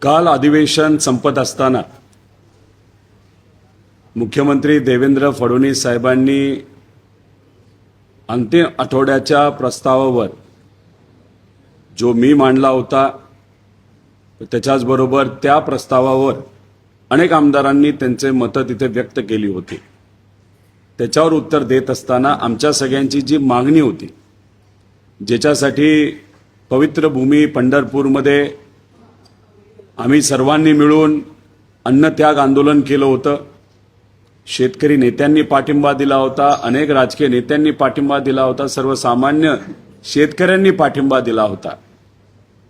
काल अधिवेशन संपत असताना मुख्यमंत्री देवेंद्र फडणवीस साहेबांनी अंतिम आठवड्याच्या प्रस्तावावर जो मी मांडला होता त्याच्याचबरोबर त्या प्रस्तावावर अनेक आमदारांनी त्यांचे मतं तिथे व्यक्त केली होती। त्याच्यावर उत्तर देत असताना आमच्या सगळ्यांची जी मागणी होती, ज्याच्यासाठी पवित्र भूमी पंढरपूरमध्ये आम्ही सर्वांनी मिळून अन्नत्याग आंदोलन केलं होतं, शेतकरी नेत्यांनी पाठिंबा दिला होता, अनेक राजकीय नेत्यांनी पाठिंबा दिला होता, सर्वसामान्य शेतकऱ्यांनी पाठिंबा दिला होता।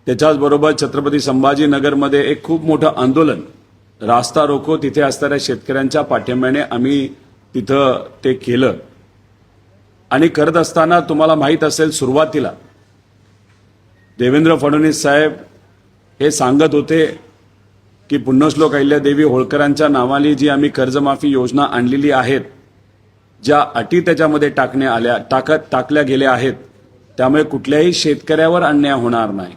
त्याच्याचबरोबर छत्रपती संभाजीनगरमध्ये एक खूप मोठं आंदोलन, रास्ता रोको तिथे असणाऱ्या शेतकऱ्यांच्या पाठिंब्याने आम्ही तिथं ते केलं। आणि करत असताना तुम्हाला माहीत असेल, सुरुवातीला देवेंद्र फडणवीस साहेब हे सांगत होते की पुण्यश्लोक अहिल्यादेवी होळकरांच्या नावाने जी आम्ही कर्जमाफी योजना आणलेली आहेत, ज्या अटी त्याच्यामध्ये टाकल्या गेल्या आहेत, त्यामुळे कुठल्याही शेतकऱ्यावर अन्याय होणार नाही।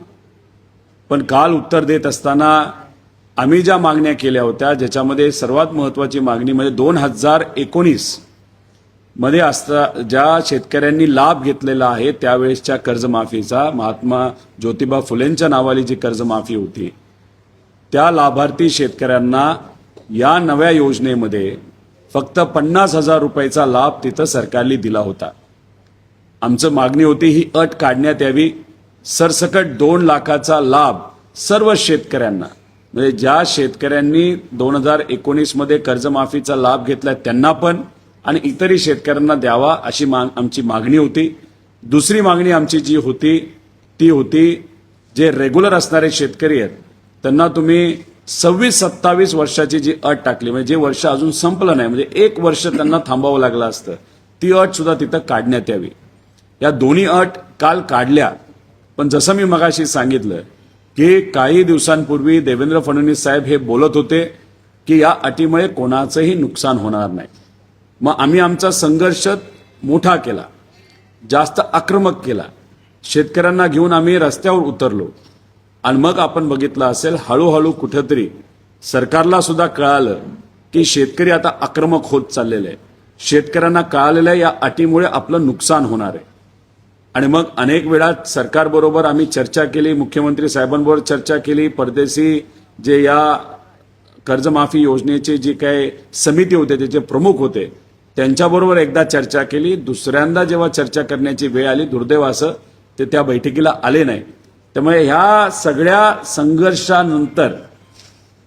पण काल उत्तर देत असताना आम्ही ज्या मागण्या केल्या होत्या, ज्याच्यामध्ये सर्वात महत्त्वाची मागणी म्हणजे 2019 मध्ये ज्या शेतकऱ्यांनी लाभ घेतलेला आहे त्यावेळेसच्या कर्जमाफीचा, महात्मा ज्योतिबा फुलेंच्या नावाने जी कर्जमाफी होती, त्या लाभार्थी शेतकऱ्यांना या नव्या योजनेमध्ये फक्त 50,000 रुपयाचा लाभ तिथं सरकारने दिला होता। आमची मागणी होती ही अट काढण्यात यावी, सरसकट 2 लाखाचा लाभ सर्व शेतकऱ्यांना, म्हणजे ज्या शेतकऱ्यांनी 2019 मध्ये कर्जमाफीचा लाभ घेतला त्यांना पण आणि इतरही शेतकऱ्यांना द्यावा अशी आमची मागणी होती। दुसरी मागणी आमची जी होती ती होती, जे रेग्युलर असणारे शेतकरी आहेत त्यांना तुम्ही 26-27 वर्षाची जी अट टाकली, म्हणजे जे वर्ष अजून संपलं नाही, म्हणजे 1 वर्ष त्यांना थांबावं लागलं असतं, ती अट सुद्धा तिथं काढण्यात यावी। या दोन्ही अट काल काढल्या। पण जसं मी मगाशी सांगितलं की काही दिवसांपूर्वी देवेंद्र फडणवीस साहेब हे बोलत होते की या अटीमुळे कोणाचंही नुकसान होणार नाही। मग आम्ही आमचा संघर्ष मोठा केला, जास्त आक्रमक केला, शेतकऱ्यांना घेऊन आम्ही रस्त्यावर उतरलो। आणि मग आपण बघितलं असेल, हळूहळू कुठेतरी सरकारला सुद्धा कळालं की शेतकरी आता आक्रमक होत चाललेले आहे, शेतकऱ्यांना कळालेलं आहे या अटीमुळे आपलं नुकसान होणार आहे। आणि मग अनेक वेळा सरकारबरोबर आम्ही चर्चा केली, मुख्यमंत्री साहेबांबरोबर चर्चा केली, परदेशी जे या कर्जमाफी योजनेचे जी काही समिती होते त्याचे प्रमुख होते त्यांच्याबरोबर एकदा चर्चा केली। दुसऱ्यांदा जेव्हा चर्चा करण्याची वेळ आली, दुर्दैवाचं ते त्या बैठकीला आले नाही। त्यामुळे ह्या सगळ्या संघर्षानंतर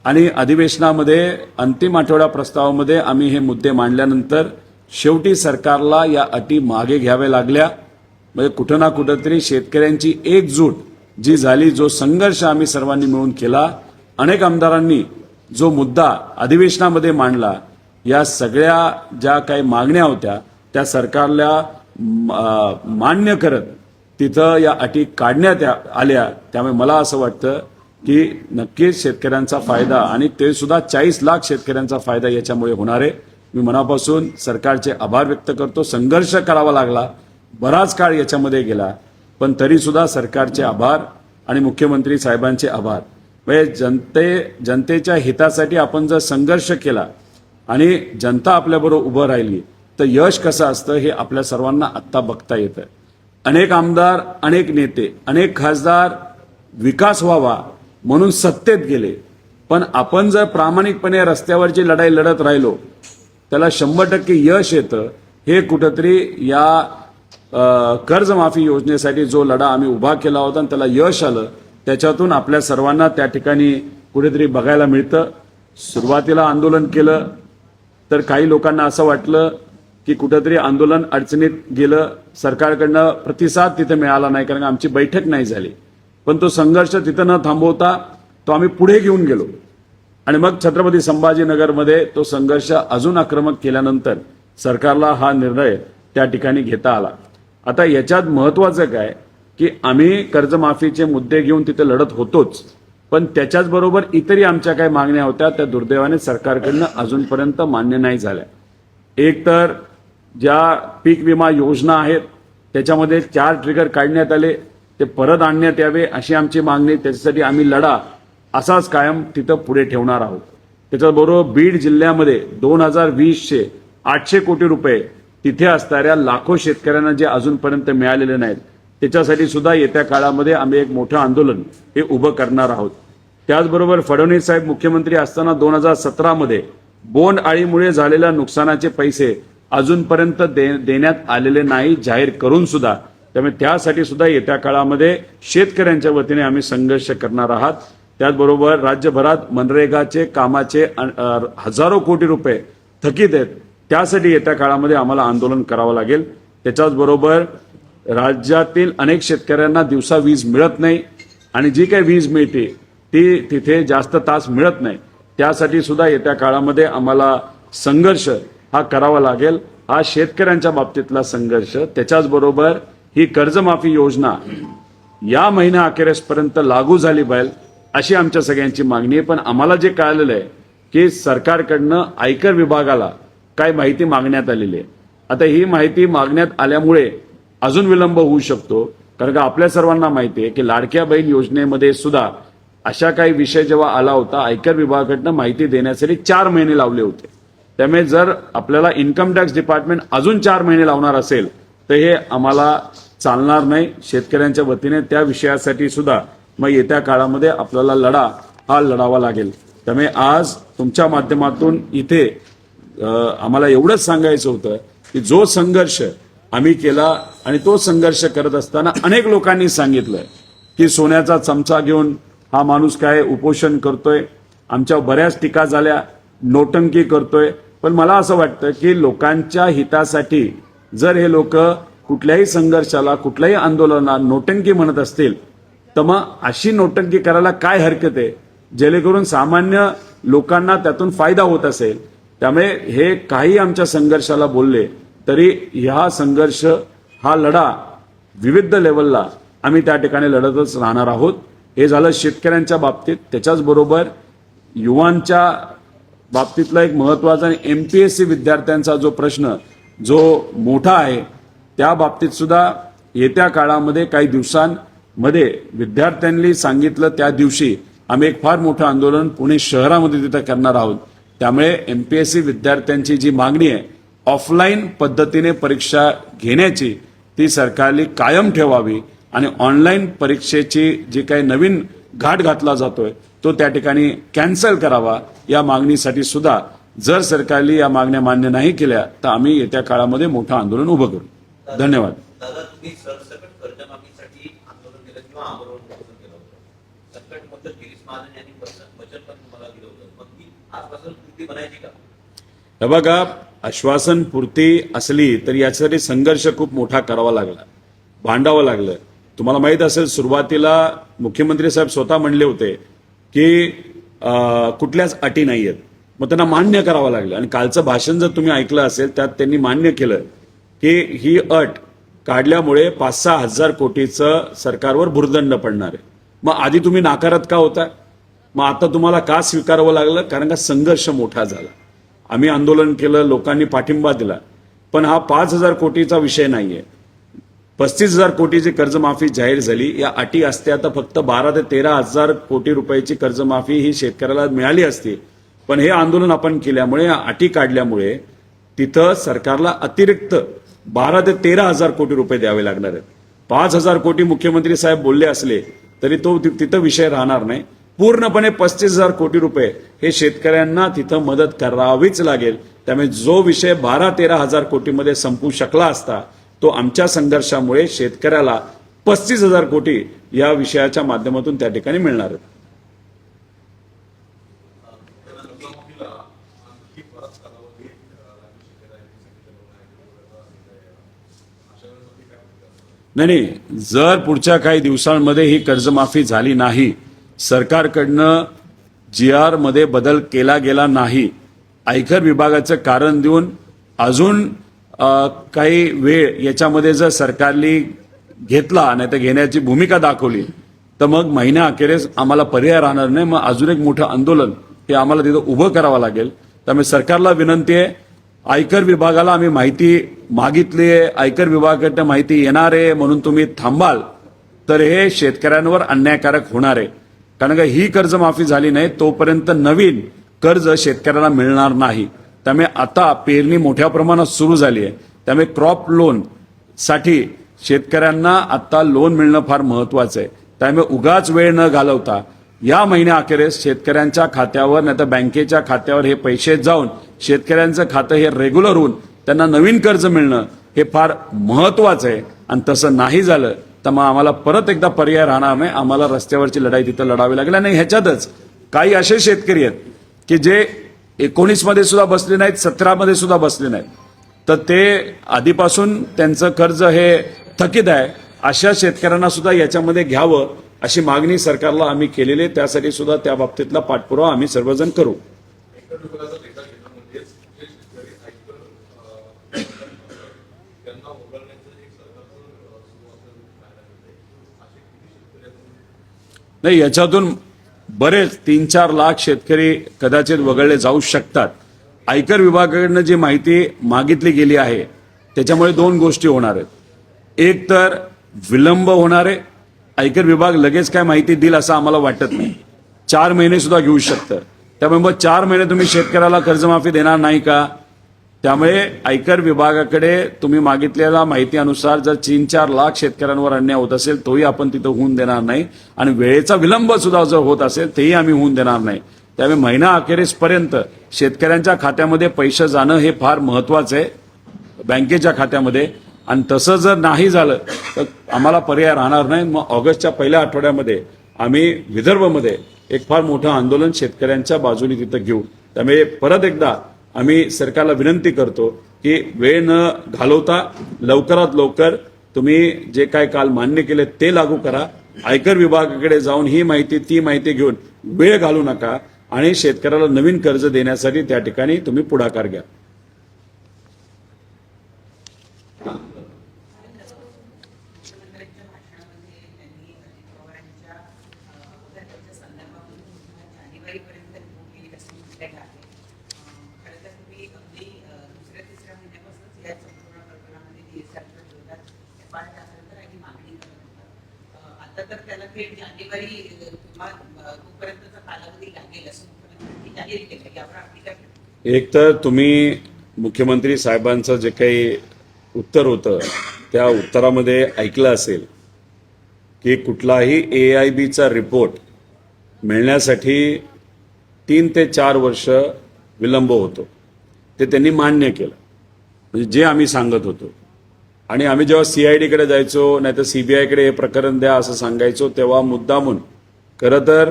आणि अधिवेशनामध्ये अंतिम आठवडा प्रस्तावामध्ये आम्ही हे मुद्दे मांडल्यानंतर शेवटी सरकारला या अटी मागे घ्याव्या लागल्या। म्हणजे कुठं ना कुठंतरी शेतकऱ्यांची एकजूट जी झाली, जो संघर्ष आम्ही सर्वांनी मिळून केला, अनेक आमदारांनी जो मुद्दा अधिवेशनामध्ये मांडला, या सगळ्या ज्या काही मागण्या होत्या त्या सरकारला मान्य करत तिथं या अटी काढण्यात आल्या। त्यामुळे मला असं वाटतं की नक्कीच शेतकऱ्यांचा फायदा, आणि ते सुद्धा 40 लाख शेतकऱ्यांचा फायदा याच्यामुळे होणार आहे। मी मनापासून सरकारचे आभार व्यक्त करतो। संघर्ष करावा लागला, बराच काळ याच्यामध्ये गेला, पण तरी सुद्धा सरकारचे आभार आणि मुख्यमंत्री साहेबांचे आभार। म्हणजे जनतेच्या हितासाठी आपण जर संघर्ष केला आणि जनता आपल्याबरोबर उभं राहिली तर यश कसं असतं हे आपल्या सर्वांना आत्ता बघता येतं। अनेक आमदार, अनेक नेते, अनेक खासदार विकास व्हावा म्हणून सत्तेत गेले, पण आपण जर प्रामाणिकपणे रस्त्यावरची लढाई लढत राहिलो त्याला 100% यश येतं। हे कुठंतरी या कर्जमाफी योजनेसाठी जो लढा आम्ही उभा केला होता आणि त्याला यश आलं, त्याच्यातून आपल्या सर्वांना त्या ठिकाणी कुठेतरी बघायला मिळतं। सुरुवातीला आंदोलन केलं तर काही लोकांना असं वाटलं की कुठेतरी आंदोलन अडचणीत गेलं, सरकारकडनं प्रतिसाद तिथे मिळाला नाही कारण आमची बैठक नाही झाली। पण तो संघर्ष तिथं न थांबवता तो आम्ही पुढे घेऊन गेलो आणि मग छत्रपती संभाजीनगरमध्ये तो संघर्ष अजून आक्रमक केल्यानंतर सरकारला हा निर्णय त्या ठिकाणी घेता आला। आता याच्यात महत्त्वाचं काय की आम्ही कर्जमाफीचे मुद्दे घेऊन तिथे लढत होतोच, पण त्याच्याचबरोबर इतरही आमच्या काही मागण्या होत्या त्या दुर्दैवाने सरकारकडनं अजूनपर्यंत मान्य नाही झाल्या। एक तर ज्या पीक विमा योजना आहेत त्याच्यामध्ये 4 ट्रिगर काढण्यात आले, ते परत आणण्यात यावे अशी आमची मागणी। त्याच्यासाठी आम्ही लढा असाच कायम तिथं पुढे ठेवणार आहोत. त्याच्याबरोबर बीड जिल्ह्यामध्ये 2020चे 800 कोटी रुपये तिथे असणाऱ्या लाखो शेतकऱ्यांना जे अजूनपर्यंत मिळालेले नाहीत त्याच्यासाठी सुद्धा येत्या काळामध्ये आम्ही एक मोठं आंदोलन हे उभं करणार आहोत. त्याचबरोबर फडणवीस साहेब मुख्यमंत्री असताना 2017मध्ये बोंड अळीमुळे झालेल्या नुकसानाचे पैसे अजूनपर्यंत देण्यात आलेले नाही जाहीर करून सुद्धा. त्यामुळे त्यासाठी सुद्धा येत्या काळामध्ये शेतकऱ्यांच्या वतीने आम्ही संघर्ष करणार आहात. त्याचबरोबर राज्यभरात मनरेगाचे कामाचे हजारो कोटी रुपये थकीत आहेत, त्यासाठी येत्या काळामध्ये आम्हाला आंदोलन करावं लागेल. त्याच्याचबरोबर राज्यातील अनेक शेतकऱ्यांना दिवसा वीज मिळत नाही आणि जी काही वीज मिळते ती तिथे जास्त तास मिळत नाही, त्यासाठी सुद्धा येत्या काळामध्ये आम्हाला संघर्ष हा करावा लागेल. हा शेतकऱ्यांच्या बाबतीतला संघर्ष. त्याच्याचबरोबर ही कर्जमाफी योजना या महिन्या अखेरीसपर्यंत लागू झाली पाहिजे अशी आमच्या सगळ्यांची मागणी आहे. पण आम्हाला जे कळालेलं आहे की सरकारकडनं आयकर विभागाला काय माहिती मागण्यात आलेली आहे. आता ही माहिती मागण्यात आल्यामुळे अजून विलंब होऊ शकतो, कारण का आपल्या सर्वांना माहिती आहे की लाडक्या बहीण योजनेमध्ये सुद्धा अशा काही विषय जेव्हा आला होता आयकर विभागाकडनं माहिती देण्यासाठी 4 महिने लावले होते. त्यामुळे जर आपल्याला इन्कम टॅक्स डिपार्टमेंट अजून 4 महिने लावणार असेल तर हे आम्हाला चालणार नाही. शेतकऱ्यांच्या वतीने त्या विषयासाठी सुद्धा मग येत्या काळामध्ये आपल्याला लढा हा लढावा लागेल. त्यामुळे आज तुमच्या माध्यमातून इथे आम्हाला एवढंच सांगायचं होतं की जो संघर्ष आम्ही केला आणि तो संघर्ष करत असताना अनेक लोकांनी सांगितलं की सोन्याचा चमचा घेऊन हा माणूस काय उपोषण करतोय, आमच्या बऱ्याच टीका झाल्या, नोटंकी करतोय. पण मला असं वाटतं की लोकांच्या हितासाठी जर हे लोक कुठल्याही संघर्षाला कुठल्याही आंदोलनाला नोटंकी म्हणत असतील तर मग अशी नोटंकी करायला काय हरकत आहे, जेणेकरून सामान्य लोकांना त्यातून फायदा होत असेल. त्यामुळे हे काही आमच्या संघर्षाला बोलले तरी हा संघर्ष हा लढा विविध लेवलला आम्ही त्या ठिकाणी लढतच राहणार आहोत. हे झालं शेतकऱ्यांच्या बाबतीत. त्याच्याचबरोबर युवांच्या बाबतीतला एक महत्वाचा आणि MPSC विद्यार्थ्यांचा जो प्रश्न जो मोठा आहे त्या बाबतीत सुद्धा येत्या काळामध्ये काही दिवसांमध्ये विद्यार्थ्यांनी सांगितलं त्या दिवशी आम्ही एक फार मोठं आंदोलन पुणे शहरामध्ये तिथं करणार आहोत. त्यामुळे MPSC विद्यार्थ्यांची जी मागणी आहे ऑफलाईन पद्धतीने परीक्षा घेण्याची ती सरकारने कायम ठेवावी आणि ऑनलाईन परीक्षेची जी काही नवीन घाट घातला जातोय तो त्या ठिकाणी कॅन्सल करावा. या मागणीसाठी सुद्धा जर सरकारने या मागण्या मान्य नाही केल्या तर आम्ही येत्या काळामध्ये मोठं आंदोलन उभं करू. धन्यवाद. दादा, तुम्ही सरसकट कर्जमाफीसाठी आंदोलन केलं किंवा आमरण उपोषण केलं होतं. सकट मदत गिरीश महाजन यांनी वचन पण तुम्हाला दिलं होतं. मग ती आजपासून कृती बनायची का? हे बघा, आश्वासन पूर्ती असली तरी यासाठी संघर्ष खूप मोठा करावा लागला, भांडावं लागलं. तुम्हाला माहित असेल सुरुवातीला मुख्यमंत्री साहेब स्वतः म्हणले होते की कुठल्याच अटी नाही आहेत, मग त्यांना मान्य करावं लागलं. आणि कालचं भाषण जर तुम्ही ऐकलं असेल त्यात त्यांनी मान्य केलं की ही अट काढल्यामुळे 5-6 हजार कोटीचं सरकारवर भुर्दंड पडणार आहे. मग आधी तुम्ही नाकारत का होता, मग आता तुम्हाला का स्वीकारावं लागलं? कारण का संघर्ष मोठा झाला. आम्ही आंदोलन केलं, लोकांनी पाठिंबा दिला. पण हा 5,000 कोटीचा विषय नाहीये. 35,000 कोटीची कर्जमाफी जाहीर झाली. या अटी असत्या तर फक्त 12 ते 13 हजार कोटी रुपयाची कर्जमाफी ही शेतकऱ्याला मिळाली असती. पण हे आंदोलन आपण केल्यामुळे, या अटी काढल्यामुळे तिथं सरकारला अतिरिक्त 12 ते 13 हजार कोटी रुपये द्यावे लागणार आहेत. 5,000 कोटी मुख्यमंत्री साहेब बोलले असले तरी तो तिथं विषय राहणार नाही. पूर्णपणे 35,000 कोटी रुपये हे शेतकऱ्यांना तिथं मदत करावीच लागेल. त्यामुळे जो विषय 12-13 हजार कोटीमध्ये संपू शकला असता तो आमच्या संघर्षामुळे शेतकऱ्याला 35,000 कोटी या विषयाच्या माध्यमातून त्या ठिकाणी मिळणार आहेत. नाही, जर पुढच्या काही दिवसांमध्ये ही कर्जमाफी झाली नाही, सरकारकडनं GR मध्ये बदल केला गेला नाही, आयकर विभागाचं कारण देऊन अजून काही वेळ याच्यामध्ये जर सरकारने घेतला नाही तर घेण्याची भूमिका दाखवली तर मग महिन्या अखेरीस आम्हाला पर्याय राहणार नाही. मग अजून एक मोठं आंदोलन हे आम्हाला तिथं उभं करावं लागेल. त्यामुळे सरकारला विनंती आहे, आयकर विभागाला आम्ही माहिती मागितली आहे, आयकर विभागाकडनं माहिती येणार आहे म्हणून तुम्ही थांबाल तर हे शेतकऱ्यांवर अन्यायकारक होणार आहे. कारण का ही कर्जमाफी झाली नाही तोपर्यंत नवीन कर्ज शेतकऱ्याला मिळणार नाही. त्यामुळे आता पेरणी मोठ्या प्रमाणात सुरू झाली आहे. त्यामुळे क्रॉप लोन साठी शेतकऱ्यांना आता लोन मिळणं फार महत्वाचं आहे. त्यामुळे उगाच वेळ न घालवता या महिन्याअखेरीस शेतकऱ्यांच्या खात्यावर नाही तर बँकेच्या खात्यावर हे पैसे जाऊन शेतकऱ्यांचं खातं हे रेग्युलर होऊन त्यांना नवीन कर्ज मिळणं हे फार महत्वाचं आहे. आणि तसं नाही झालं तर मग आम्हाला परत एकदा पर्याय राहणार नाही. आम्हाला रस्त्यावरची लढाई तिथं लढावी लागेल. आणि ह्याच्यातच काही असे शेतकरी आहेत की जे 19 मध्ये सुद्धा बसले नाहीत, 17 मध्ये सुद्धा बसले नाहीत, तर ते आधीपासून त्यांचं कर्ज हे थकीत आहे. अशा शेतकऱ्यांना सुद्धा याच्यामध्ये घ्यावं अशी मागणी सरकारला आम्ही केलेली आहे. त्यासाठी सुद्धा त्या बाबतीतला पाठपुरावा आम्ही सर्वजण करू. नाही, याच्यातून बरेच 3-4 लाख शेतकरी कदाचित वगळले जाऊ शकतात. आयकर विभागाकडनं जी माहिती मागितली गेली आहे त्याच्यामुळे 2 गोष्टी होणार आहेत. एक तर विलंब होणार आहे. आयकर विभाग लगेच काय माहिती देईल असं आम्हाला वाटत नाही. 4 महिने सुद्धा घेऊ शकतं. त्यामुळे मग 4 महिने तुम्ही शेतकऱ्याला कर्जमाफी देणार नाही का? त्यामुळे आयकर विभागाकडे तुम्ही मागितलेल्या माहितीनुसार जर 3-4 लाख शेतकऱ्यांवर अन्याय होत असेल तोही आपण तिथं होऊन देणार नाही. आणि वेळेचा विलंब सुद्धा जर होत असेल तेही आम्ही होऊन देणार नाही. त्यामुळे महिना अखेरीसपर्यंत शेतकऱ्यांच्या खात्यामध्ये पैसे जाणं हे फार महत्वाचं आहे, बँकेच्या खात्यामध्ये. आणि तसं जर नाही झालं तर आम्हाला पर्याय राहणार नाही. मग ऑगस्टच्या पहिल्या आठवड्यामध्ये आम्ही विदर्भमध्ये एक फार मोठं आंदोलन शेतकऱ्यांच्या बाजूने तिथं घेऊ. त्यामुळे परत एकदा आम्ही सरकारला विनंती करतो की वेळ न घालवता लवकरात लवकर तुम्ही जे काय काल मान्य केले ते लागू करा. आयकर विभागाकडे जाऊन ही माहिती ती माहिती घेऊन वेळ घालू नका आणि शेतकऱ्याला नवीन कर्ज देण्यासाठी त्या ठिकाणी तुम्ही पुढाकार घ्या. आता तर त्याला थेट जानेवारी तोपर्यंतचा कालावधी लागेल असं मुख्यमंत्र्यांनी जाहीर केलं. यावर आपली काय? एक तर तुम्ही मुख्यमंत्री साहेबांचं जे काही उत्तर होतं त्या उत्तरामध्ये ऐकलं असेल की कुठलाही AIBचा रिपोर्ट मिळण्यासाठी 3 ते 4 वर्ष विलंब होतो. ते त्यांनी मान्य केलं. म्हणजे जे आम्ही सांगत होतो. आणि आम्ही जेव्हा CIDकडे जायचो नाही तर CBIकडे हे प्रकरण द्या असं सांगायचो तेव्हा मुद्दामून खरं तर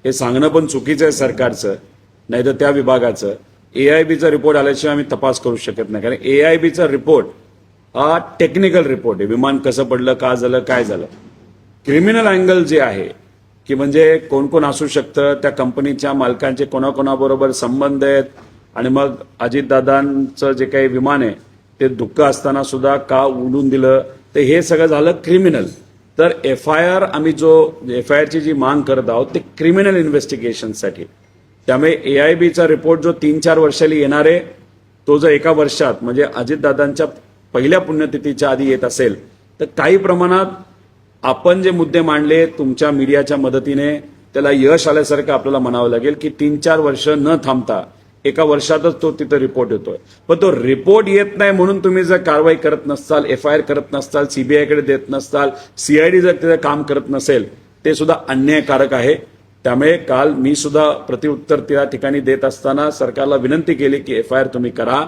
हे सांगणं पण चुकीचं आहे सरकारचं नाही तर त्या विभागाचं. AIBचा रिपोर्ट आल्याशिवाय आम्ही तपास करू शकत नाही. कारण AIBचा रिपोर्ट हा टेक्निकल रिपोर्ट आहे. विमान कसं पडलं, का झालं, काय झालं. क्रिमिनल अँगल जे आहे की म्हणजे कोण कोण असू शकतं, त्या कंपनीच्या मालकांचे कोणाकोणाबरोबर संबंध आहेत आणि मग अजितदादांचं जे काही विमान आहे ते धुक्क असताना सुद्धा का उडून दिलं, तर हे सगळं झालं क्रिमिनल. तर FIR आम्ही जो FIRची जी मांग करत आहोत ते क्रिमिनल इन्व्हेस्टिगेशनसाठी. त्यामुळे AIBचा रिपोर्ट जो 3-4 वर्षांनी येणार आहे तो जर एका वर्षात म्हणजे अजितदादांच्या पहिल्या पुण्यतिथीच्या आधी येत असेल तर काही प्रमाणात आपण जे मुद्दे मांडले तुमच्या मीडियाच्या मदतीने त्याला यश आल्यासारखं आपल्याला म्हणावं लागेल की 3-4 वर्ष न थांबता एका वर्षातच तो तिथं रिपोर्ट येतोय. पण तो रिपोर्ट येत नाही म्हणून तुम्ही जर कारवाई करत नसताल, FIR करत नसताल, CBIकडे देत नसताल, CID जर तिथे काम करत नसेल ते सुद्धा अन्यायकारक आहे. त्यामुळे काल मी सुद्धा प्रतिउत्तर त्या ठिकाणी देत असताना सरकारला विनंती केली की FIR तुम्ही करा.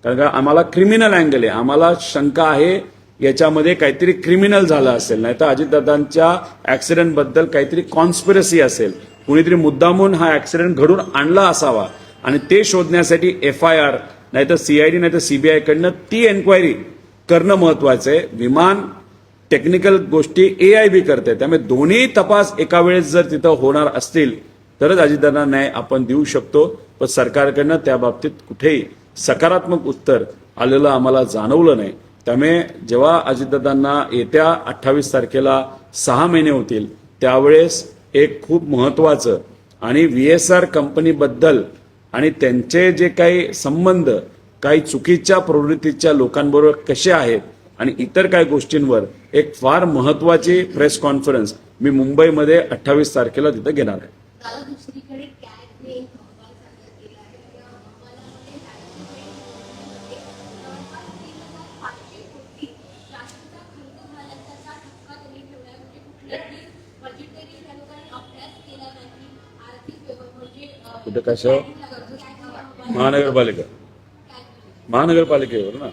कारण का आम्हाला क्रिमिनल अँगल आहे. आम्हाला शंका आहे याच्यामध्ये काहीतरी क्रिमिनल झालं असेल नाही तर अजितदादांच्या ऍक्सिडेंटबद्दल काहीतरी कॉन्स्पिरसी असेल. कुणीतरी मुद्दामून हा ऍक्सिडेंट घडून आणला असावा आणि ते शोधण्यासाठी FIR नाही तर CID नाही तर CBIकडनं ती एन्क्वायरी करणं महत्वाचं आहे. विमान टेक्निकल गोष्टी AIB करते. त्यामुळे दोन्ही तपास एका वेळेस जर तिथं होणार असतील तरच अजितदादांना न्याय आपण देऊ शकतो. पण सरकारकडनं त्या बाबतीत कुठेही सकारात्मक उत्तर आलेलं आम्हाला जाणवलं नाही. त्यामुळे जेव्हा अजितदादांना येत्या 28 तारखेला 6 महिने होतील त्यावेळेस एक खूप महत्वाचं आणि VSR कंपनीबद्दल आणि त्यांचे जे काही संबंध काही चुकीच्या प्रवृत्तीच्या लोकांबरोबर कसे आहेत आणि इतर काही गोष्टींवर एक फार महत्वाची प्रेस कॉन्फरन्स मी मुंबईमध्ये 28 तारखेला तिथे घेणार आहे. दादा, दुसरीकडे कॅगने एक अहवाल सादर केला आहे. या अहवालामध्ये राज्यामध्ये जवळपास 3,500 कोटी राष्ट्रीय खर्च झाल्याचा ठपका त्यांनी ठेवलाय. म्हणजे कुठल्याही बजेटरी त्या लोकांनी अभ्यास केला नाही. आर्थिक म्हणजे कुठे कसं महानगरपालिकेवर ना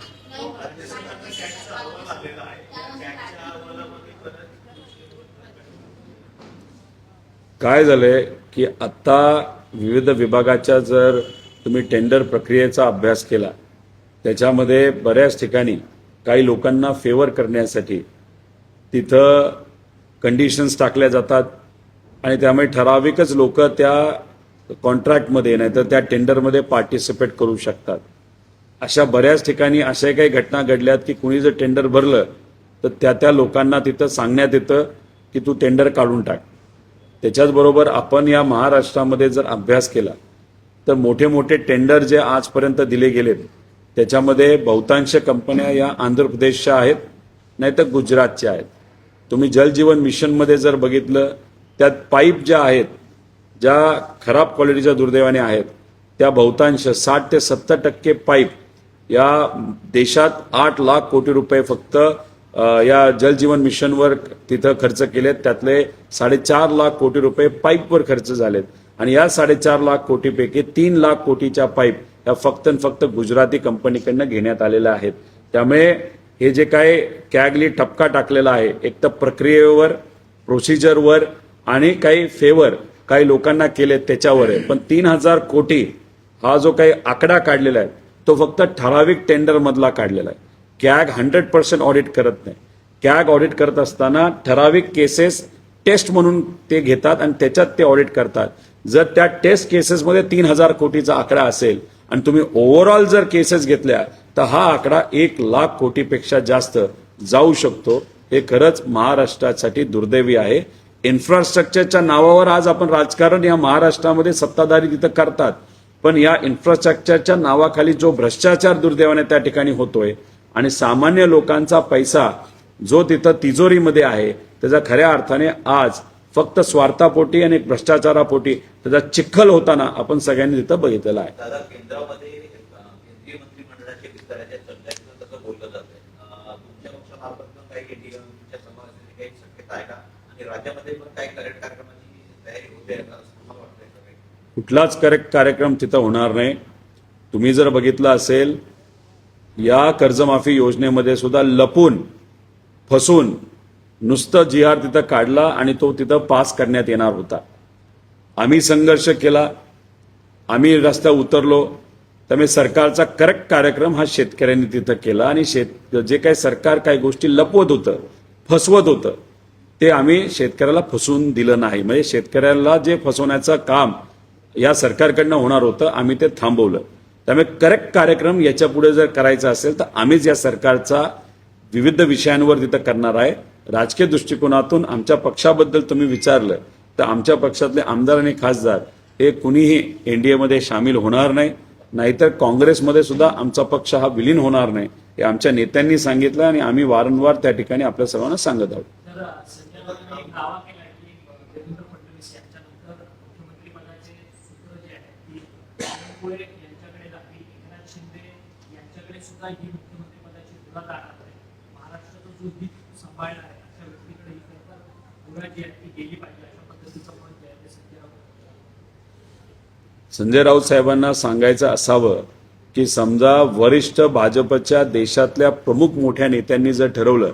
काय झालंय की आता विविध विभागाच्या जर तुम्ही टेंडर प्रक्रियेचा अभ्यास केला त्याच्यामध्ये बऱ्याच ठिकाणी काही लोकांना फेवर करण्यासाठी तिथं कंडिशन्स टाकल्या जातात आणि त्यामुळे ठराविकच लोक त्या कॉन्ट्रॅक्टमध्ये नाही तर त्या टेंडरमध्ये पार्टिसिपेट करू शकतात. अशा बऱ्याच ठिकाणी अशा काही घटना घडल्यात की कुणी जर टेंडर भरलं तर त्या लोकांना तिथं सांगण्यात येतं की तू टेंडर काढून टाक. त्याच्याचबरोबर आपण या महाराष्ट्रामध्ये जर अभ्यास केला तर मोठे मोठे टेंडर जे आजपर्यंत दिले गेलेत त्याच्यामध्ये बहुतांश कंपन्या या आंध्र प्रदेशच्या आहेत नाहीतर गुजरातच्या आहेत. तुम्ही जलजीवन मिशनमध्ये जर बघितलं त्यात पाईप ज्या आहेत ज्या खराब क्वालिटीच्या दुर्दैवाने आहेत त्या बहुतांश 60 ते 70% पाईप या देशात 8 लाख कोटी रुपये फक्त या जलजीवन मिशनवर तिथं खर्च केलेत. त्यातले 4.5 लाख कोटी रुपये पाईपवर खर्च झालेत आणि या 4.5 लाख कोटीपैकी 3 लाख कोटीच्या पाईप या फक्त गुजराती कंपनीकडनं घेण्यात आलेल्या आहेत. त्यामुळे हे जे काय कॅगली ठपका टाकलेला आहे एक तर प्रक्रियेवर प्रोसिजरवर आणि काही फेवर काही लोकांना केले त्याच्यावर आहे. पण 3,000 कोटी हा जो काही आकडा काढलेला आहे तो फक्त ठराविक टेंडर मधला काढलेला आहे. कॅग 100% ऑडिट करत नाही. कॅग ऑडिट करत असताना ठराविक केसेस टेस्ट म्हणून ते घेतात आणि त्याच्यात ते ऑडिट करतात. जर त्या टेस्ट केसेसमध्ये 3,000 कोटीचा आकडा असेल आणि तुम्ही ओव्हरऑल जर केसेस घेतल्या तर हा आकडा 1 लाख कोटीपेक्षा जास्त जाऊ शकतो. हे खरंच महाराष्ट्रासाठी दुर्दैवी आहे. इन्फ्रास्ट्रक्चरच्या नावावर आज आपण राजकारण या महाराष्ट्रामध्ये सत्ताधारी तिथं करतात पण या इन्फ्रास्ट्रक्चरच्या नावाखाली जो भ्रष्टाचार दुर्दैवाने त्या ठिकाणी होतोय आणि सामान्य लोकांचा पैसा जो तिथं तिजोरीमध्ये आहे त्याचा खऱ्या अर्थाने आज फक्त स्वार्थापोटी आणि भ्रष्टाचारापोटी त्याचा चिखल होताना आपण सगळ्यांनी तिथं बघितलेला आहे. दादा, केंद्रामध्ये केंद्रीय मंत्रिमंडळाच्या विस्ताराच्या चर्चेतून तसं बोललं जातंय. तुमच्या पक्षामार्फत काही एनडीएच्या समावेशाची काही शक्यता आहे का आणि राज्यामध्ये पण काही कार्यक्रमाची तयारी होते का असं तुम्हाला वाटतंय? कुठलाच कार्यक्रम तिथं होणार नाही. तुम्ही जर बघितलं असेल या कर्जमाफी योजनेमध्ये सुद्धा लपून फसून नुसतं जी.आर तिथं काढला आणि तो तिथं पास करण्यात येणार होता. आम्ही संघर्ष केला, आम्ही रस्त्यावर उतरलो. त्यामुळे सरकारचा करेक्ट कार्यक्रम हा शेतकऱ्यांनी तिथं केला आणि जे काही सरकार काही गोष्टी लपवत होतं फसवत होतं ते आम्ही शेतकऱ्याला फसवून दिलं नाही. म्हणजे शेतकऱ्याला जे फसवण्याचं काम या सरकारकडनं होणार होतं आम्ही ते थांबवलं. त्यामुळे करेक्ट कार्यक्रम याच्या पुढे जर करायचा असेल तर आम्हीच या सरकारचा विविध विषयांवर तिथं करणार आहे. राजकीय दृष्टिकोनातून आमच्या पक्षाबद्दल तुम्ही विचारलं तर आमच्या पक्षातले आमदार आणि खासदार हे कुणीही एनडीएमध्ये सामील होणार नाही. नाहीतर काँग्रेसमध्ये सुद्धा आमचा पक्ष हा विलीन होणार नाही हे आमच्या नेत्यांनी सांगितलं आणि आम्ही वारंवार त्या ठिकाणी आपल्या सर्वांना सांगत आहोत. दावा केला की देवेंद्र फडणवीस यांच्यानंतर मुख्यमंत्री पदाचे सूत्र जे आहे की बावनकुळे यांच्याकडे जातील, एकनाथ शिंदे यांच्याकडे सुद्धा ही मुख्यमंत्री पदाची धुरा जाणार आहे. महाराष्ट्राचा जो हित सांभाळणार आहे अशा व्यक्तीकडे ही सरकार धुरा जी आहे ती गेली पाहिजे अशा पद्धतीचं मत जे आहे ते संजय राऊत साहेबांना सांगायचं असावं की समजा वरिष्ठ भाजपच्या देशातल्या प्रमुख मोठ्या नेत्यांनी जर ठरवलं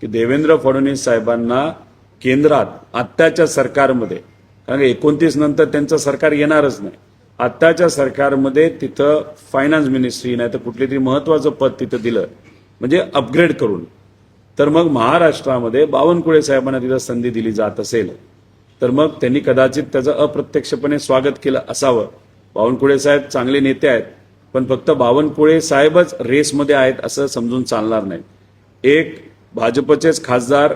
की देवेंद्र फडणवीस साहेबांना केंद्रात आत्ताच्या सरकारमध्ये, कारण 29 नंतर त्यांचं सरकार येणारच नाही, आत्ताच्या सरकारमध्ये तिथं फायनान्स मिनिस्ट्री नाही तर कुठली तरी महत्वाचं पद तिथं दिलं म्हणजे अपग्रेड करून, तर मग महाराष्ट्रामध्ये बावनकुळे साहेबांना तिथं संधी दिली जात असेल तर मग त्यांनी कदाचित त्याचं अप्रत्यक्षपणे स्वागत केलं असावं. बावनकुळे साहेब चांगले नेते आहेत पण फक्त बावनकुळे साहेबच रेसमध्ये आहेत असं समजून चालणार नाही. एक भाजपचेच खासदार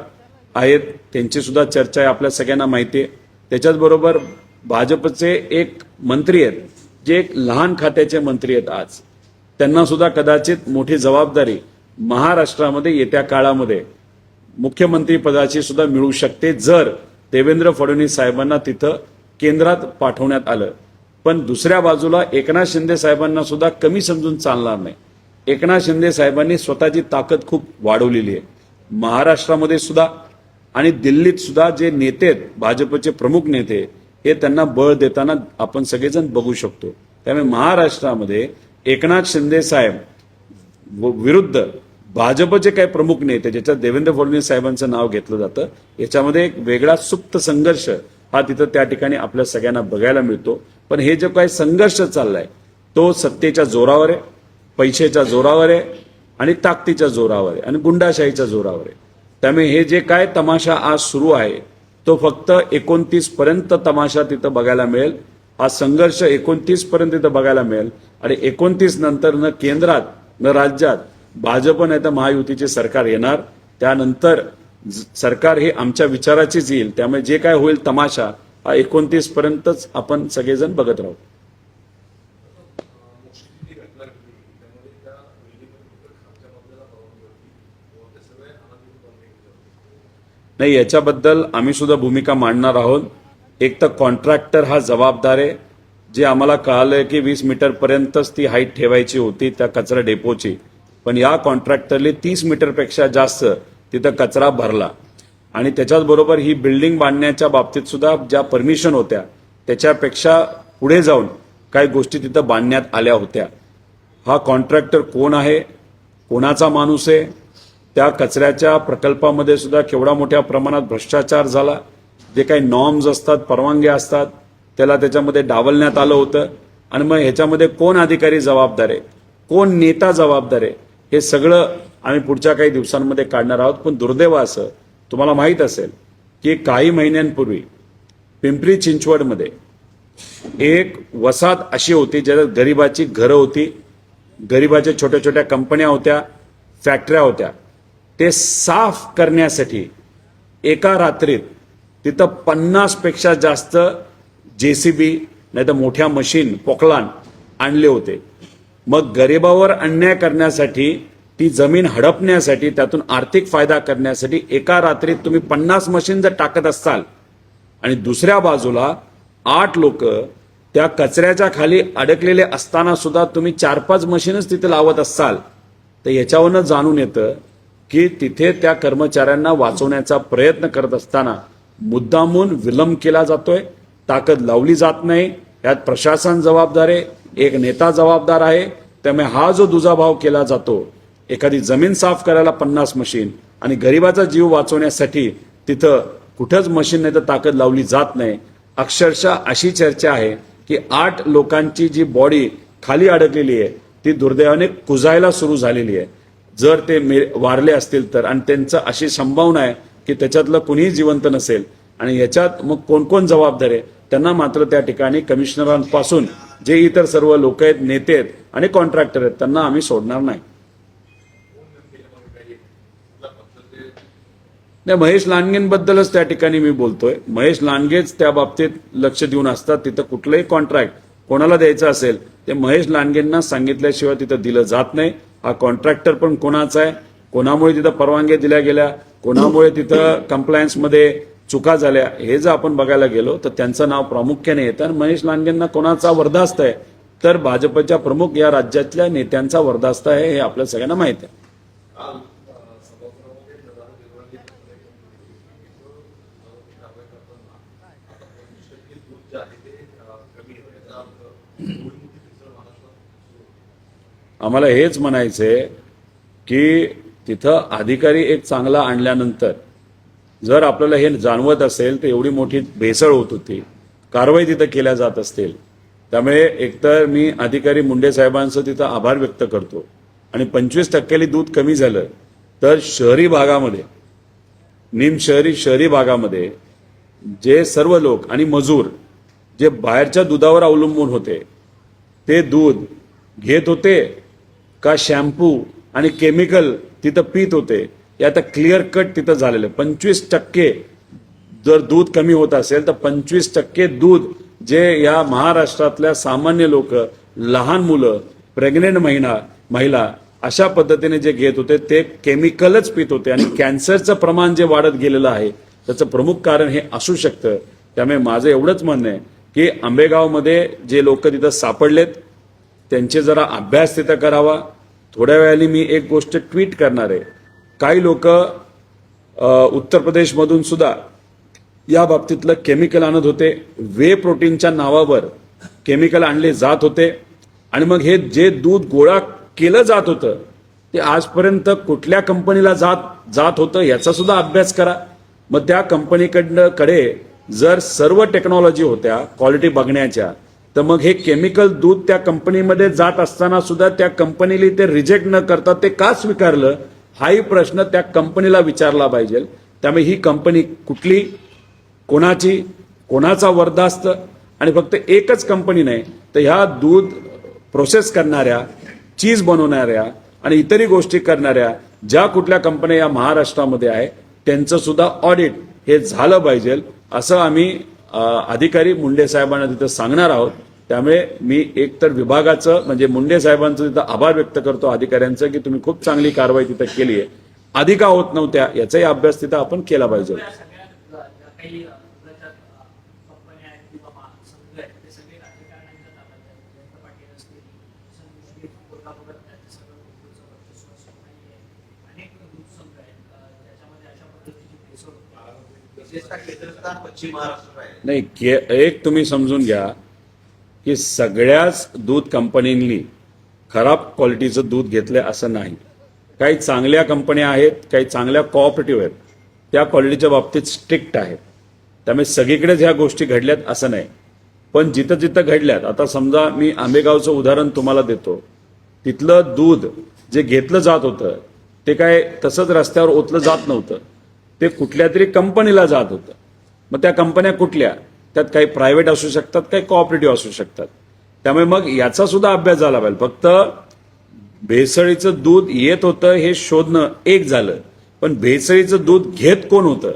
आहेत त्यांची सुद्धा चर्चा आहे आपल्या सगळ्यांना माहिती आहे. त्याच्याचबरोबर भाजपचे एक मंत्री आहेत जे एक लहान खात्याचे मंत्री आहेत आज, त्यांना सुद्धा कदाचित मोठी जबाबदारी महाराष्ट्रामध्ये येत्या काळामध्ये मुख्यमंत्री पदाची सुद्धा मिळू शकते जर देवेंद्र फडणवीस साहेबांना तिथं केंद्रात पाठवण्यात आलं. पण दुसऱ्या बाजूला एकनाथ शिंदे साहेबांना सुद्धा कमी समजून चालणार नाही. एकनाथ शिंदे साहेबांनी स्वतःची ताकद खूप वाढवलेली आहे. महाराष्ट्रामध्ये सुद्धा आणि दिल्लीत सुद्धा जे नेते आहेत, भाजपचे प्रमुख नेते, हे त्यांना बळ देताना आपण सगळेजण बघू शकतो. त्यामुळे महाराष्ट्रामध्ये एकनाथ शिंदे साहेब विरुद्ध भाजपचे काही प्रमुख नेते, ज्याच्यात देवेंद्र फडणवीस साहेबांचं नाव घेतलं जातं, याच्यामध्ये एक वेगळा सुप्त संघर्ष हा तिथं त्या ठिकाणी आपल्या सगळ्यांना बघायला मिळतो. पण हे जो काही संघर्ष चाललाय तो सत्तेच्या जोरावर आहे, पैशाच्या जोरावर आहे आणि ताकदीच्या जोरावर आहे आणि गुंडाशाहीच्या जोरावर आहे. त्यामुळे हे जे काय तमाशा आज सुरू आहे तो फक्त 29 पर्यंत तमाशा तिथं बघायला मिळेल. हा संघर्ष 29 पर्यंत तिथं बघायला मिळेल आणि 29 नंतर न केंद्रात न राज्यात भाजप नाही तर महायुतीचे सरकार येणार. त्यानंतर सरकार हे आमच्या विचाराचीच येईल. त्यामुळे जे काय होईल तमाशा हा 29 पर्यंतच आपण सगळेजण बघत राहू. नाही, याच्याबद्दल आम्ही सुद्धा भूमिका मांडणार आहोत. एक तर कॉन्ट्रॅक्टर हा जबाबदार आहे. जे आम्हाला कळालंय की 20 मीटर पर्यंतच ती हाईट ठेवायची होती त्या कचरा डेपोची, पण या कॉन्ट्रॅक्टरने 30 मीटरपेक्षा जास्त तिथं कचरा भरला. आणि त्याच्याच बरोबर ही बिल्डिंग बांधण्याच्या बाबतीत सुद्धा ज्या परमिशन होत्या त्याच्यापेक्षा पुढे जाऊन काही गोष्टी तिथं बांधण्यात आल्या होत्या. हा कॉन्ट्रॅक्टर कोण आहे, कोणाचा माणूस आहे, त्या कचऱ्याच्या प्रकल्पामध्ये सुद्धा केवढा मोठ्या प्रमाणात भ्रष्टाचार झाला. जे काही नॉर्म्स असतात, परवानग्या असतात, त्याला त्याच्यामध्ये डावलण्यात आलं होतं. आणि मग ह्याच्यामध्ये कोण अधिकारी जबाबदार आहे, कोण नेता जबाबदार आहे, हे सगळं आम्ही पुढच्या काही दिवसांमध्ये काढणार आहोत. पण दुर्दैव असं तुम्हाला माहीत असेल की काही महिन्यांपूर्वी पिंपरी चिंचवडमध्ये एक वसाहत अशी होती ज्याच्यात गरिबाची घरं होती, गरिबाच्या छोट्या छोट्या कंपन्या होत्या, फॅक्टऱ्या होत्या. ते साफ करण्यासाठी एका रात्रीत तिथं 50 पेक्षा जास्त JCB नाही तर मोठ्या मशीन पोकलान आणले होते. मग गरिबावर अन्याय करण्यासाठी, ती जमीन हडपण्यासाठी, त्यातून आर्थिक फायदा करण्यासाठी एका रात्रीत तुम्ही 50 मशीन जर टाकत असाल आणि दुसऱ्या बाजूला 8 लोक त्या कचऱ्याच्या खाली अडकलेले असताना सुद्धा तुम्ही 4-5 मशीनच तिथे लावत असाल, तर याच्यावरनं जाणून येतं की तिथे त्या कर्मचाऱ्यांना वाचवण्याचा प्रयत्न करत असताना मुद्दामून विलंब केला जातोय, ताकद लावली जात नाही. यात प्रशासन जबाबदार आहे, एक नेता जबाबदार आहे. त्यामुळे हा जो दुजाभाव केला जातो, एखादी जमीन साफ करायला 50 मशीन आणि गरिबाचा जीव वाचवण्यासाठी तिथं कुठंच मशीन नाही तर ताकद लावली जात नाही. अक्षरशः अशी चर्चा आहे की 8 लोकांची जी बॉडी खाली अडकलेली आहे ती दुर्दैवाने कुजायला सुरू झालेली आहे. जर ते वारले असतील तर, आणि त्यांचं अशी संभावना आहे की त्याच्यातलं कुणीही जिवंत नसेल. आणि याच्यात मग कोण कोण जबाबदार आहे, त्यांना मात्र त्या ठिकाणी कमिशनरांपासून जे इतर सर्व लोक आहेत, नेते आहेत आणि कॉन्ट्रॅक्टर आहेत, त्यांना आम्ही सोडणार नाही. महेश लांडगेंबद्दलच त्या ठिकाणी मी बोलतोय. महेश लांडगेच त्या बाबतीत लक्ष देऊन असतात. तिथं कुठलंही कॉन्ट्रॅक्ट कोणाला द्यायचं असेल ते महेश लांडगेंना सांगितल्याशिवाय तिथं दिलं जात नाही. हा कॉन्ट्रॅक्टर पण कोणाचा आहे, कोणामुळे तिथं परवानग्या दिल्या गेल्या, कोणामुळे तिथं कंप्लायन्समध्ये चुका झाल्या, हे जर आपण बघायला गेलो तर त्यांचं नाव प्रामुख्याने येतं. आणि महेश लांडगेंना कोणाचा वरदास्त आहे, तर भाजपच्या प्रमुख या राज्यातल्या नेत्यांचा वरदास्त आहे, हे आपल्या सगळ्यांना माहित आहे. आम्हाला हेच म्हणायचंय की तिथं अधिकारी एक चांगला आणल्यानंतर जर आपल्याला हे जाणवत असेल तर एवढी मोठी भेसळ होत होती, कारवाई तिथं केल्या जात असतील. त्यामुळे एकतर मी अधिकारी मुंडे साहेबांचं तिथं आभार व्यक्त करतो. आणि 25% दूध कमी झालं तर शहरी भागामध्ये, शहरी भागामध्ये जे सर्व लोक आणि मजूर जे बाहेरच्या दुधावर अवलंबून होते, ते दूध घेत होते का शॅम्पू आणि केमिकल तिथं पीत होते, हे आता क्लिअर कट तिथं झालेलं. 25% जर दूध कमी होत असेल तर 25% दूध जे या महाराष्ट्रातल्या सामान्य लोक, लहान मुलं, प्रेग्नेंट महिला अशा पद्धतीने जे घेत होते ते केमिकलच पित होते आणि कॅन्सरचं प्रमाण जे वाढत गेलेलं आहे त्याचं प्रमुख कारण हे असू शकतं. त्यामुळे माझं एवढंच म्हणणं आहे की आंबेगावमध्ये जे लोक तिथं सापडलेत त्यांचे जरा अभ्यास तिथं करावा. थोड्या वेळाने मी एक गोष्ट ट्विट करणार आहे. काही लोक उत्तर प्रदेशमधून सुद्धा या बाबतीतलं केमिकल आणत होते. वे प्रोटीनच्या नावावर केमिकल आणले जात होते आणि मग हे जे दूध गोळा केलं जात होतं ते आजपर्यंत कुठल्या कंपनीला जात होतं याचा सुद्धा अभ्यास करा. मग त्या कंपनीकडे जर सर्व टेक्नॉलॉजी होत्या क्वालिटी बघण्याच्या तर मग हे केमिकल दूध त्या कंपनीमध्ये जात असताना सुद्धा त्या कंपनीला ते रिजेक्ट न करता ते का स्वीकारलं हाही प्रश्न त्या कंपनीला विचारला पाहिजे. त्यामुळे ही कंपनी कुठली, कोणाची, कोणाचा वरदास्त आणि फक्त एकच कंपनी नाही तर ह्या दूध प्रोसेस करणाऱ्या, चीज बनवणाऱ्या आणि इतरही गोष्टी करणाऱ्या ज्या कुठल्या कंपन्या या महाराष्ट्रामध्ये आहे त्यांचं सुद्धा ऑडिट हे झालं पाहिजे असं आम्ही अधिकारी मुंडे साहेबांना तिथं सांगणार आहोत. त्यामुळे मी एकतर विभागाचं म्हणजे मुंडे साहेबांचं तिथं आभार व्यक्त करतो अधिकाऱ्यांचं की तुम्ही खूप चांगली कारवाई तिथं केली आहे. आधी का होत नव्हत्या याचाही अभ्यास तिथं आपण केला पाहिजे. या सगळ्या ज्या काही दुधाच्या कंपन्या आहेत किंवा संघ आहेत ते सगळे राजकारण्यांच्या ताब्यात आहेत. जयंत पाटील असतील, संघ कोल्हापूर त्याचं सगळं दूधचं वर्चस्व असं नाहीये. अनेक दूध संघ आहेत ज्याच्यामध्ये अशा पद्धतीची भेसळ होते. विशेषतः केंद्रस्थान पश्चिम महाराष्ट्र आहे. नाही, एक तुम्ही समजून घ्या की सगळ्याच दूध कंपन्यांनी खराब क्वालिटीचं दूध घेतलंय असं नाही. काही चांगल्या कंपन्या आहेत, काही चांगल्या कोऑपरेटिव्ह आहेत, त्या क्वालिटीच्या बाबतीत स्ट्रिक्ट आहेत. त्यामुळे सगळीकडेच ह्या गोष्टी घडल्यात असं नाही. पण जिथं जिथं घडल्यात, आता समजा मी आंबेगावचं उदाहरण तुम्हाला देतो. तिथलं दूध जे घेतलं जात होतं ते काय तसंच रस्त्यावर ओतलं जात नव्हतं, ते कुठल्या तरी कंपनीला जात होतं. मग त्या कंपन्या कुठल्या, त्यात काही प्रायव्हेट असू शकतात, काही कोऑपरेटिव्ह असू शकतात. त्यामुळे मग याचा सुद्धा अभ्यास झाला पाहिजे. फक्त भेसळीचं दूध येत होतं हे शोधणं एक झालं, पण भेसळीचं दूध घेत कोण होतं?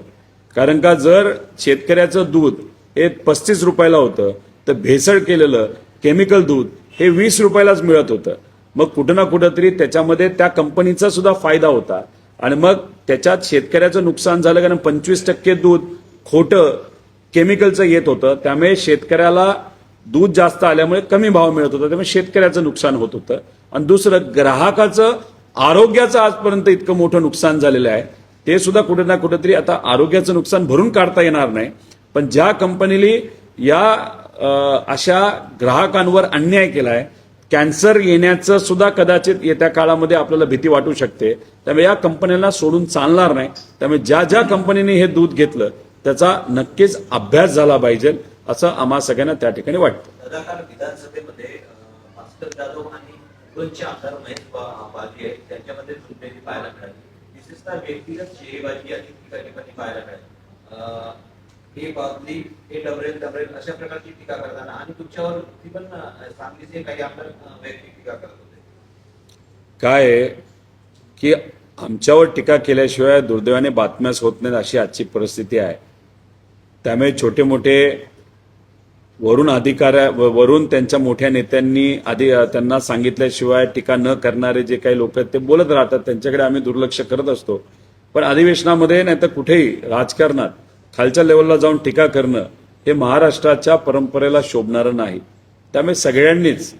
कारण का जर शेतकऱ्याचं दूध हे 35 रुपयाला होतं तर भेसळ केलेलं केमिकल दूध हे 20 रुपयालाच मिळत होतं. मग कुठं ना कुठं तरी त्याच्यामध्ये त्या कंपनीचा सुद्धा फायदा होता आणि मग त्याच्यात शेतकऱ्याचं नुकसान झालं. कारण 25% दूध खोटं केमिकलचं येत होतं. त्यामुळे शेतकऱ्याला दूध जास्त आल्यामुळे कमी भाव मिळत होता, त्यामुळे शेतकऱ्याचं नुकसान होत होतं. आणि दुसरं ग्राहकाचं आरोग्याचं आजपर्यंत इतकं मोठं नुकसान झालेलं आहे ते सुद्धा कुठे ना कुठेतरी आता आरोग्याचं नुकसान भरून काढता येणार नाही. पण ज्या कंपनीने या अशा ग्राहकांवर अन्याय केलाय, कॅन्सर येण्याचं सुद्धा कदाचित येत्या काळामध्ये आपल्याला भीती वाटू शकते. त्यामुळे या कंपन्यांना सोडून चालणार नाही. त्यामुळे ज्या ज्या कंपनीने हे दूध घेतलं त्याचा नक्कीच अभ्यास झाला पाहिजे असं आम्हा सगळ्यांना त्या ठिकाणी वाटतं. दादा, काल विधानसभेमध्ये भास्कर जाधव आणि उरणचे आमदार महेश बालदी आहेत त्यांच्यामध्ये झुंबेली पाहायला मिळाली. विशेषतः व्यक्तिगत शेरेबाजी आणि ठिकाणी पाहायला मिळाली. हे बाबली हे डबरेल अशा प्रकारची टीका करताना आणि तुमच्यावर पण सांगलीचे काही आमदार वैयक्तिक टीका करत होते. काय आहे की आमच्यावर टीका केल्याशिवाय दुर्दैवाने बातम्याच होत नाहीत अशी आजची परिस्थिती आहे. त्यामुळे छोटे मोठे वरून त्यांच्या मोठ्या नेत्यांनी आधी त्यांना सांगितल्याशिवाय टीका न करणारे जे काही लोक आहेत ते बोलत राहतात. त्यांच्याकडे आम्ही दुर्लक्ष करत असतो. पण अधिवेशनामध्ये नाही तर कुठेही राजकारणात खालच्या लेवलला जाऊन टीका करणं हे महाराष्ट्राच्या परंपरेला शोभणारं नाही. त्यामुळे सगळ्यांनीच